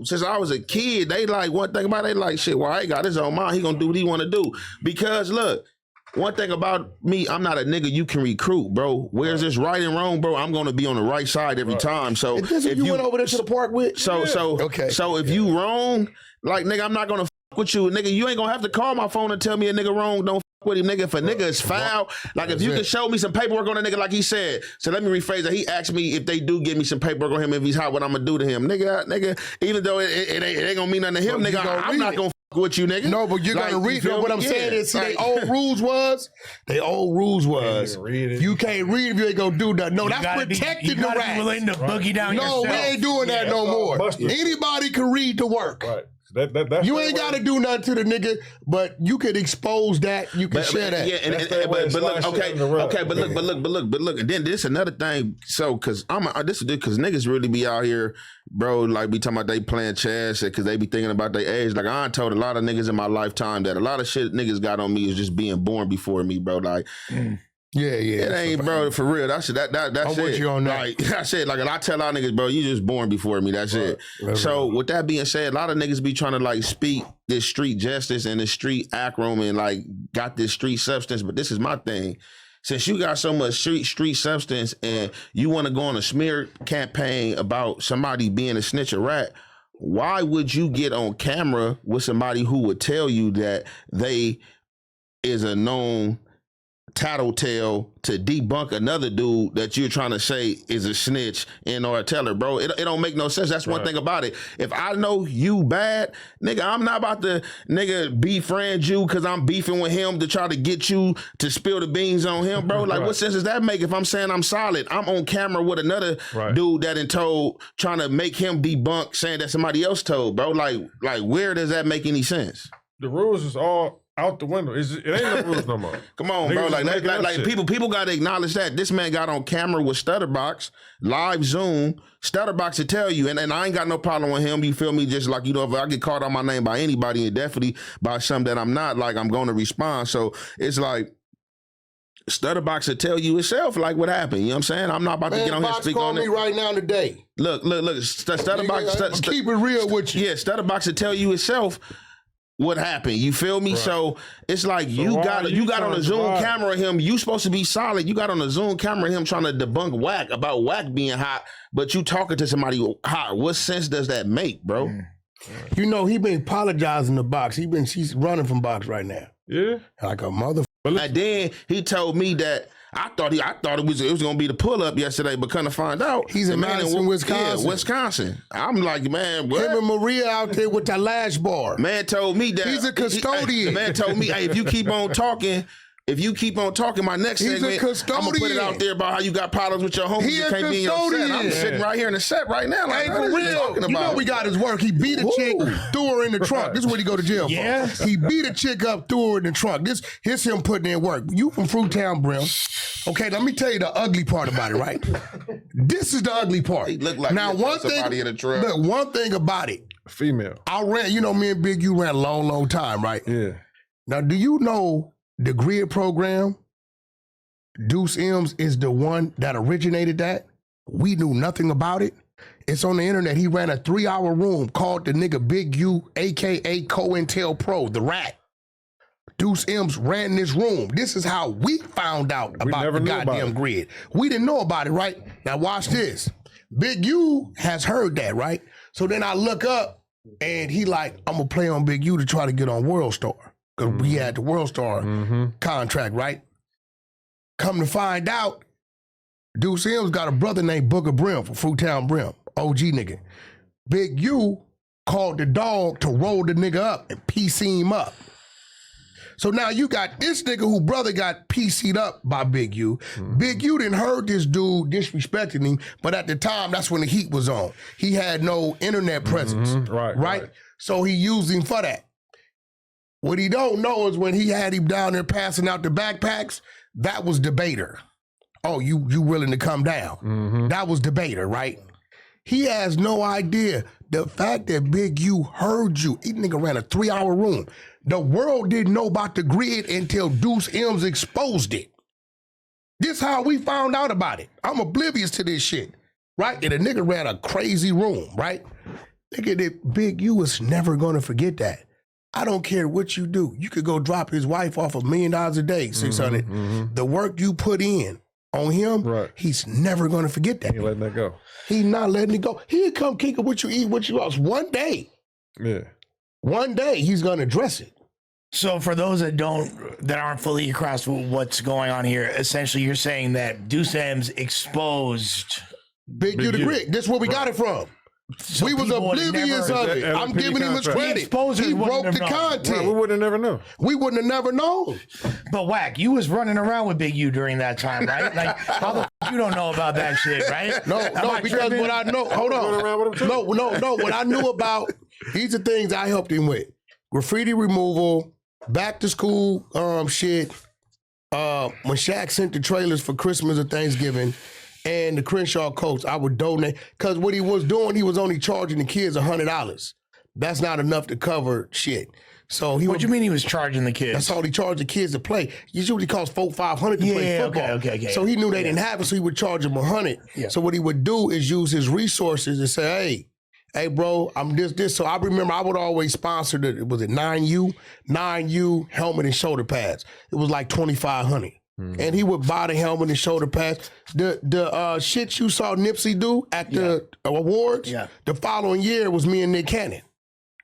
since I was a kid, they like one thing about it, they like shit. Well, I ain't got his own mind. He gonna do what he want to do because look. One thing about me, I'm not a nigga you can recruit, bro. Where's this right and wrong, bro? I'm gonna be on the right side every time. So if you went over there to the park with, so if you wrong, like nigga, I'm not gonna fuck with you, nigga. You ain't gonna have to call my phone and tell me a nigga wrong. Don't fuck with him, nigga. If a nigga is foul, like if you can show me some paperwork on a nigga, like he said. So let me rephrase that. He asked me if they do give me some paperwork on him, if he's hot, what I'm gonna do to him, nigga. Even though it ain't gonna mean nothing to him, nigga. I'm not gonna. With you, nigga. No, but you're gonna read it. What I'm saying is, see, they old rules was you can't read if you ain't gonna do nothing. No, that's protecting the rats. Willing to boogie down no, we ain't doing that no more. Anybody can read the work. Right. That's you ain't got to do nothing to the nigga, but you could expose that. You can share that. Yeah, but look, okay, but look. And then this another thing. So, cause this is because niggas really be out here, bro. Like be talking about they playing chess because they be thinking about their age. Like I told a lot of niggas in my lifetime that a lot of shit niggas got on me is just being born before me, bro. Like. Yeah. It ain't, bro, for real. That's it. I'm with you on that. Like, that's it. Like, I tell our niggas, bro, you just born before me. That's it. So, with that being said, a lot of niggas be trying to, like, speak this street justice and this street acronym and, like, got this street substance. But this is my thing. Since you got so much street substance and you want to go on a smear campaign about somebody being a snitch or rat, why would you get on camera with somebody who would tell you that they is a known tattletale to debunk another dude that you're trying to say is a snitch and or a teller, bro? It don't make no sense. That's one thing about it. If I know you bad, nigga, I'm not about to, nigga, befriend you because I'm beefing with him to try to get you to spill the beans on him, bro. Like, what sense does that make if I'm saying I'm solid? I'm on camera with another dude that told, trying to make him debunk saying that somebody else told, bro. Like where does that make any sense? The rules is all out the window. It ain't no rules no more. Come on, bro. Like people got to acknowledge that this man got on camera with Stutterbox, live Zoom. Stutterbox to tell you, and I ain't got no problem with him. You feel me? Just like, you know, if I get called on my name by anybody, and definitely by something that I'm not, like, I'm going to respond. So it's like Stutterbox to tell you itself, like, what happened. You know what I'm saying? I'm not about to get on here and speak on it. Me right now today. Look. Stutterbox. Keep it real with you. Yeah, Stutterbox to tell you itself what happened. You feel me? Right. So it's like you got on a Zoom camera of him. You supposed to be solid. You got on a Zoom camera of him trying to debunk Wack about Wack being hot, but you talking to somebody hot. What sense does that make, bro? You know, he been apologizing to Box. She's running from Box right now. Yeah. Like a mother. And then he told me that I thought it was gonna be the pull up yesterday, but kind of find out he's in Madison, Wisconsin. Yeah, Wisconsin. I'm like, man, what? Him and Maria out there with that lash bar. Man told me that he's a custodian. The man told me, hey, if you keep on talking, my next segment, I'm gonna put it out there about how you got problems with your homies. You can't be in your set. I'm sitting right here in the set right now. Like, for real. You know we got his work. He beat a chick, threw her in the trunk. This is what he go to jail for. He beat a chick up, threw her in the trunk. Here's him putting in work. You from Fruitown, Brim. Okay, let me tell you the ugly part about it, right? This is the ugly part. He looked like now, one thing, in a truck. Look, one thing about it. Female. I ran, you know, me and Big U ran a long, long time, right? Yeah. Now, do you know the grid program, Duse M's is the one that originated that? We knew nothing about it. It's on the internet. He ran a 3-hour room called the nigga Big U, a.k.a. COINTELPRO, the rat. Duse M's ran this room. This is how we found out about the goddamn grid. We didn't know about it, right? Now watch this. Big U has heard that, right? So then I look up and he like, I'm gonna play on Big U to try to get on World Star. Because we had the World Star contract, right? Come to find out, Duse M's got a brother named Booker Brim from Fruitown Brim, OG nigga. Big U called the dog to roll the nigga up and PC him up. So now you got this nigga who brother got PC'd up by Big U. Big U didn't heard this dude disrespecting him, but at the time, that's when the heat was on. He had no internet presence, right? So he used him for that. What he don't know is when he had him down there passing out the backpacks, that was debater. Oh, you willing to come down? That was debater, right? He has no idea. The fact that Big U heard you, he nigga ran a 3-hour room. The world didn't know about the grid until Duse M's exposed it. This how we found out about it. I'm oblivious to this shit, right? And a nigga ran a crazy room, right? Nigga, that Big U is never gonna forget that. I don't care what you do. You could go drop his wife off $1 million a day, 600. The work you put in on him, he's never gonna forget that. He ain't letting that go. He's not letting it go. He'll come kick it with you, eat what you lost. One day. Yeah. One day he's gonna address it. So for those that aren't fully across what's going on here, essentially you're saying that Duse M's exposed Big U the Grit. This is where we got it from. So we was oblivious of it. I'm giving him his credit. He broke the content. Right, we wouldn't have never known. We wouldn't have never known. But Wack, you was running around with Big U during that time, right? Like, how the you don't know about that shit, right? No, because what I know, hold on. No, what I knew about, these are things I helped him with. Graffiti removal, back to school shit. When Shaq sent the trailers for Christmas or Thanksgiving, and the Crenshaw coach, I would donate. Because what he was doing, he was only charging the kids $100. That's not enough to cover shit. So what do you mean he was charging the kids? That's all he charged the kids to play. Usually costs $400-500 to play football. Okay. So he knew they didn't have it, so he would charge them $100. Yeah. So what he would do is use his resources and say, hey, bro, I'm this. So I remember I would always sponsor was it 9U helmet and shoulder pads. It was like $2,500. And he would buy the helmet and shoulder pads. The shit you saw Nipsey do at the awards, the following year was me and Nick Cannon.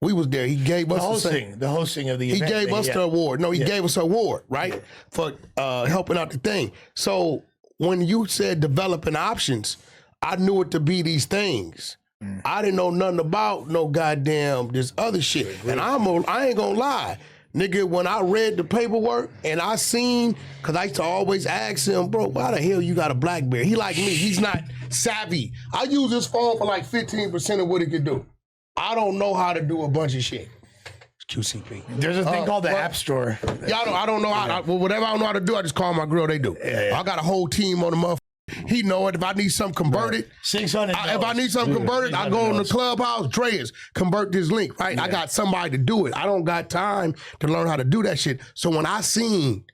We was there. He gave us the hosting of the event. He gave us the award. No, he gave us an award, right? For helping out the thing. So when you said developing options, I knew it to be these things. I didn't know nothing about no goddamn this other shit. And I ain't gonna lie. Nigga, when I read the paperwork and I seen, because I used to always ask him, bro, why the hell you got a BlackBerry? He like me, he's not savvy. I use this phone for like 15% of what it could do. I don't know how to do a bunch of shit. It's QCP. There's a thing called the App Store. I don't know how, whatever I don't know how to do, I just call my girl, they do. I got a whole team on the motherfucker. He know it. If I need something converted, 600. If I need something converted, I go on the Clubhouse. Dreas, convert this link, right? I got somebody to do it. I don't got time to learn how to do that shit. So when I seen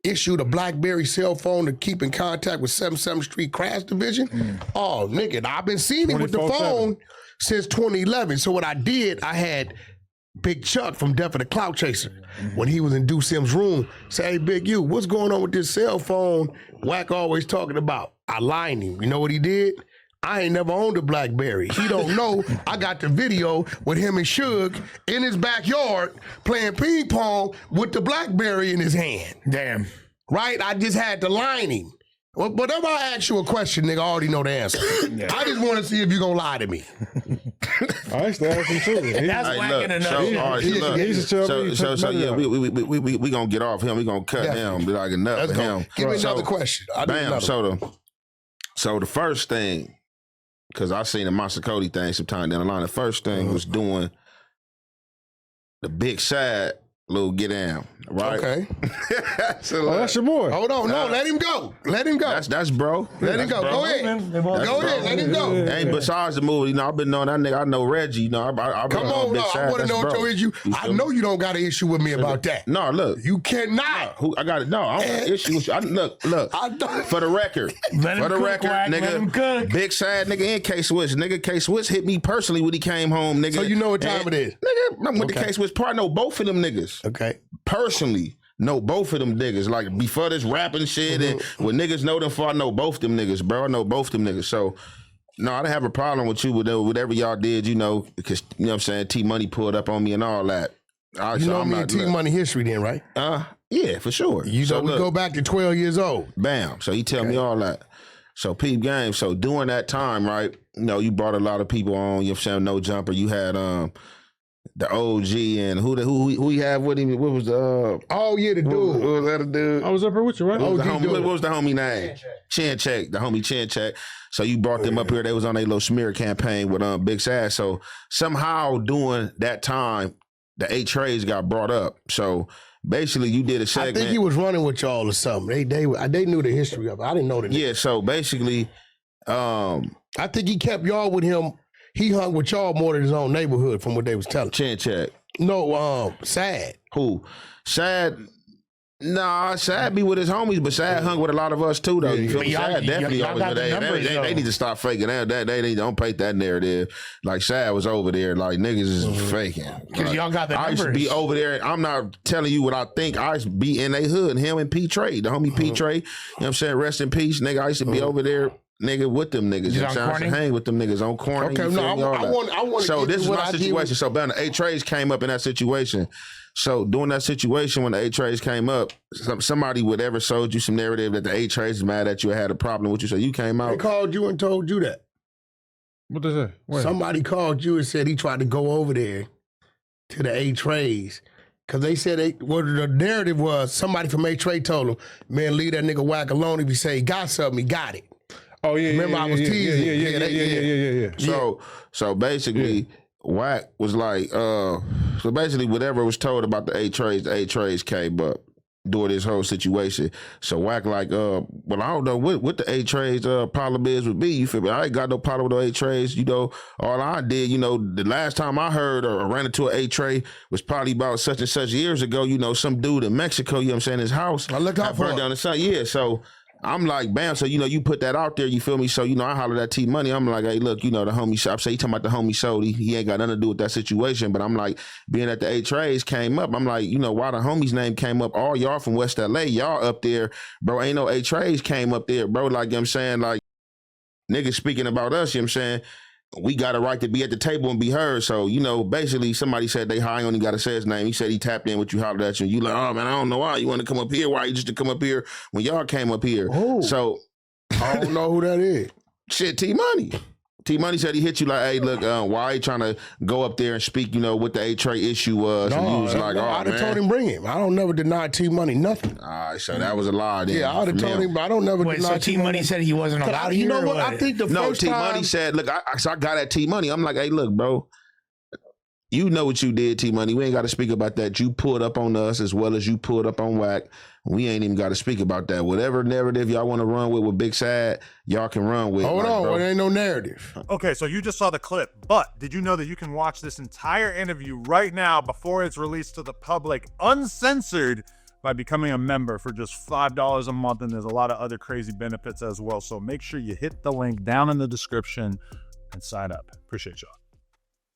issued a BlackBerry cell phone to keep in contact with 77th Street Crash Division, oh nigga, I've been seeing him with the phone since 2011. So what I did, I had Big Chuck from Death of the Clout Chaser, when he was in Duse M's room, say, hey, Big U, what's going on with this cell phone Wack always talking about? I lined him. You know what he did? I ain't never owned a BlackBerry. He don't know. I got the video with him and Suge in his backyard playing ping pong with the BlackBerry in his hand. Damn. Right? I just had to line him. Whenever I ask you a question, nigga, I already know the answer. I just want to see if you're going to lie to me. I used to ask him too. That's whacking enough. So yeah, we going to get off him. We going to cut him. Be like enough of him. Give me another question. Bam. So the first thing, because I seen the Monster Cody thing sometime down the line, the first thing was doing the big side little get down, right? Okay. So, that's your boy. Hold on, no, let him go. Let him go. That's bro. Let him go. Bro. Go ahead. Go ahead. Let him go. And besides the movie, I've been knowing that nigga. I know Reggie. I've been Come on, Big I want to know what your issue. I know you don't got an issue with me about that. No, look. You cannot. I got it. No, I don't got an issue with you. Look. For the record. Nigga. Big sad nigga in K-Swiss. Nigga, K-Swiss hit me personally when he came home, nigga. So you know what time it is? Nigga, I'm with the K-Swiss part. I know both of them niggas. Okay. Personally, know both of them niggas. Like before this rapping shit and when niggas know them for, I know both them niggas, bro. I know both them niggas. So no, I didn't have a problem with you with whatever y'all did, because you know what I'm saying, T-Money pulled up on me and all that. You know me and T-Money history then, right? Yeah, for sure. We go back to 12 years old. Bam. So he tell me all that. So peep game. So during that time, right, you brought a lot of people on, you know what I'm saying, No Jumper. You had the OG and who he had with him? What was the the dude. What was that a dude? I was up here with you, right? What was the homie name? Chin Check. The homie Chin Check. So you brought them up here. They was on a little smear campaign with Big Sass. So somehow during that time, the 8 Trays got brought up. So basically you did a segment. I think he was running with y'all or something. They knew the history of it. I didn't know the Yeah, so basically I think he kept y'all with him. He hung with y'all more than his own neighborhood from what they was telling. Chin Check. No, Sad. Who? Sad. Nah, Sad be with his homies, but Sad hung with a lot of us too, though. You feel me? But Sad definitely y'all over got there. the numbers, They need to stop faking that. They don't paint that narrative. Like Sad was over there, like niggas is faking. Because y'all got the I numbers. used to be over there. I'm not telling you what I think. I used to be in a hood. Him and P Trey, the homie P Trey. You know what I'm saying? Rest in peace, nigga. I used to be over there. Nigga, with them niggas. You know what I'm saying? I used to hang with them niggas on corner. Okay, no, I want. So this is my situation. So, Ben, the A-Trays came up in that situation. So, during that situation, when the A-Trays came up, somebody would ever sold you some narrative that the A-Trays is mad at you or had a problem with you. So, you came out. They called you and told you that. What they say? Wait. Somebody called you and said he tried to go over there to the A-Trays. Because they said, the narrative was, somebody from A-Tray told him, man, leave that nigga Wack alone. If he say he got something, he got it. Oh yeah, remember I was teasing. Yeah. So basically, Wack was like, so basically whatever was told about the A-Trays came up during this whole situation. So Wack like, well, I don't know what the A-Trays problem is with me. You feel me? I ain't got no problem with the A-Trays. You know, all I did, you know, the last time I heard or ran into an A-Tray was probably about such and such years ago. You know, some dude in Mexico, you know what I'm saying, his house. I look out for burned down the sun. Yeah, so I'm like, bam. So, you know, you put that out there, you feel me? So, you know, I hollered at T Money. I'm like, hey, look, you know, the homie, I'm saying, you talking about the homie sold. He ain't got nothing to do with that situation. But I'm like, being that the A-Trays came up, I'm like, you know, why the homie's name came up? All y'all from West LA, y'all up there, bro. Ain't no A-Trays came up there, bro. Like, you know what I'm saying? Like, niggas speaking about us, you know what I'm saying? We got a right to be at the table and be heard. So, you know, basically somebody said they high on, he got to say his name. He said he tapped in with you, hollered at you. And you like, oh, man, I don't know why you want to come up here. Why you just to come up here when y'all came up here? Oh. So I don't know who that is. shit, T Money. T Money said he hit you like, hey, look, why you trying to go up there and speak, you know, what the A-Tray issue was? And you was like, oh, I'd have man. told him bring him. I don't never deny T Money nothing. All right, so that was a lie then. Yeah, I'd have told him, but I don't never Wait, deny so T Money said he wasn't allowed You here. know or what? I think the No, first T time. Money said, look, I got at T Money. I'm like, hey, look, bro. You know what you did, T Money. We ain't got to speak about that. You pulled up on us as well as you pulled up on Wack. We ain't even got to speak about that. Whatever narrative y'all want to run with Big Sad, y'all can run with. Hold like, on, bro. there ain't no narrative. Okay, so you just saw the clip, but did you know that you can watch this entire interview right now before it's released to the public, uncensored, by becoming a member for just $5 a month, and there's a lot of other crazy benefits as well. So make sure you hit the link down in the description and sign up. Appreciate y'all.